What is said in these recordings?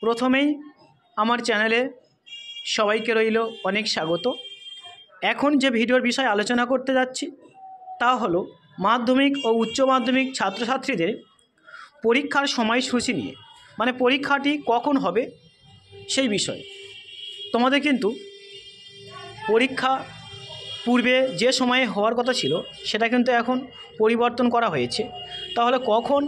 প্রথমেই আমার চ্যানেলে সবাইকে রইল অনেক স্বাগত। এখন যে ভিডিওর বিষয়ে আলোচনা করতে যাচ্ছি তা হলো মাধ্যমিক ও উচ্চ মাধ্যমিক ছাত্রছাত্রীদের পরীক্ষার সময়সূচি নিয়ে, মানে পরীক্ষাটি কখন হবে সেই বিষয়ে। তোমাদের কিন্তু পরীক্ষা পূর্বে যে সময়ে হওয়ার কথা ছিল সেটা কিন্তু এখন পরিবর্তন করা হয়েছে। তাহলে কখন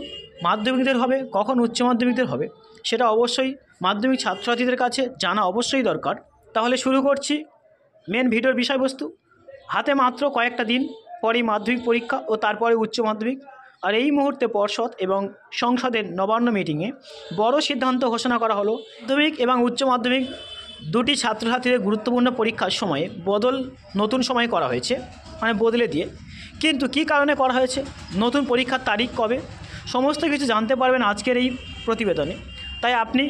মাধ্যমিকদের হবে, কখন উচ্চ মাধ্যমিকদের হবে, সেটা অবশ্যই মাধ্যমিক ছাত্রছাত্রীদের কাছে জানা অবশ্যই দরকার। তাহলে শুরু করছি মেন ভিডিওর বিষয়বস্তু। হাতে মাত্র কয়েকটা দিন পরেই মাধ্যমিক পরীক্ষা ও তারপরে উচ্চ মাধ্যমিক। আর এই মুহূর্তে পর্ষদ এবং সংসদের নবান্ন মিটিংয়ে বড় সিদ্ধান্ত ঘোষণা করা হলো। মাধ্যমিক এবং উচ্চ মাধ্যমিক দুটি ছাত্রছাত্রীদের গুরুত্বপূর্ণ পরীক্ষার সময়ে নতুন সময় করা হয়েছে, মানে বদলে দিয়ে। কিন্তু কী কারণে করা হয়েছে, নতুন পরীক্ষার তারিখ কবে, সমস্ত কিছু জানতে পারবেন আজকের এই প্রতিবেদনে। তাই আপনি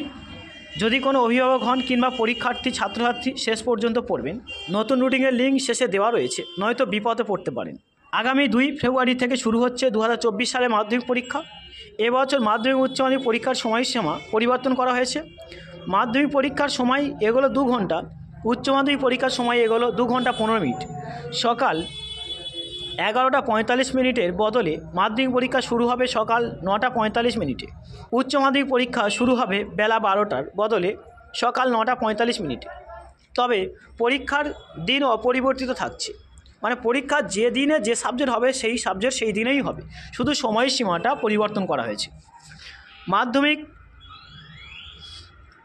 যদি কোনো অভিভাবক হন কিংবা পরীক্ষার্থী ছাত্রছাত্রী শেষ পর্যন্ত পড়বেন। নতুন রুটিনের লিঙ্ক শেষে দেওয়া রয়েছে, নয়তো বিপদে পড়তে পারেন। আগামী 2 ফেব্রুয়ারি থেকে শুরু হচ্ছে 2024 সালে মাধ্যমিক পরীক্ষা। এবছর মাধ্যমিক উচ্চ মাধ্যমিক পরীক্ষার সময়সীমা পরিবর্তন করা হয়েছে। মাধ্যমিক পরীক্ষার সময় এগোলো 2 ঘন্টা, উচ্চ মাধ্যমিক পরীক্ষার সময় এগোলো 2 ঘন্টা 15 মিনিট। সকাল 11টা 45 মিনিটের বদলে মাধ্যমিক পরীক্ষা শুরু হবে সকাল 9টা 45 মিনিটে। উচ্চ মাধ্যমিক পরীক্ষা শুরু হবে বেলা 12টার বদলে সকাল 9টা 45 মিনিটে। তবে পরীক্ষার দিন অপরিবর্তিত থাকছে, মানে পরীক্ষার যে দিনে যে সাবজেক্ট হবে সেই সাবজেক্ট সেই দিনেই হবে, শুধু সময়সীমাটা পরিবর্তন করা হয়েছে। মাধ্যমিক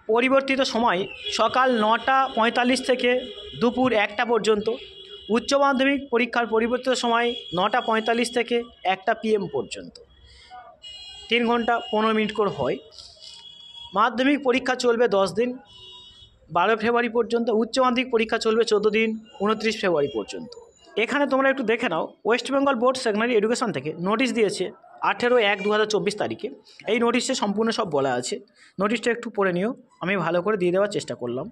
পরিবর্তিত সময় সকাল 9টা 45 থেকে দুপুর 1টা পর্যন্ত। উচ্চ মাধ্যমিক পরীক্ষার পরিবর্তিত সময় 9টা 45 থেকে 1টা PM পর্যন্ত, 3 ঘন্টা 15 মিনিট করে হয়। মাধ্যমিক পরীক্ষা চলবে 10 দিন, 12 ফেব্রুয়ারি পর্যন্ত। উচ্চ মাধ্যমিক পরীক্ষা চলবে 14 দিন, 29 ফেব্রুয়ারি পর্যন্ত। এখানে তোমরা একটু দেখে নাও, West Bengal board secondary education থেকে নোটিশ দিয়েছে 18/1/2024 তারিখে। এই নোটিশে সম্পূর্ণ সব বলা আছে, নোটিশটা একটু পড়ে নিও, আমি ভালো করে দিয়ে দেওয়ার চেষ্টা করলাম।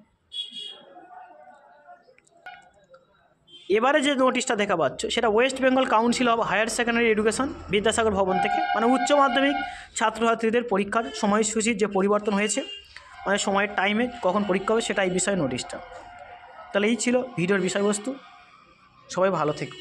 এবারে যে নোটিশটা দেখা পাচ্ছ সেটা West Bengal council of higher secondary education Vidyasagar Bhavan থেকে, মানে উচ্চ মাধ্যমিক ছাত্রছাত্রীদের পরীক্ষার সময়সূচির যে পরিবর্তন হয়েছে, মানে সময়ের টাইমে কখন পরীক্ষা হবে সেটা এই বিষয়ে নোটিশটা। তাহলে এই ছিল ভিডিওর বিষয়বস্তু। সবাই ভালো থেকো।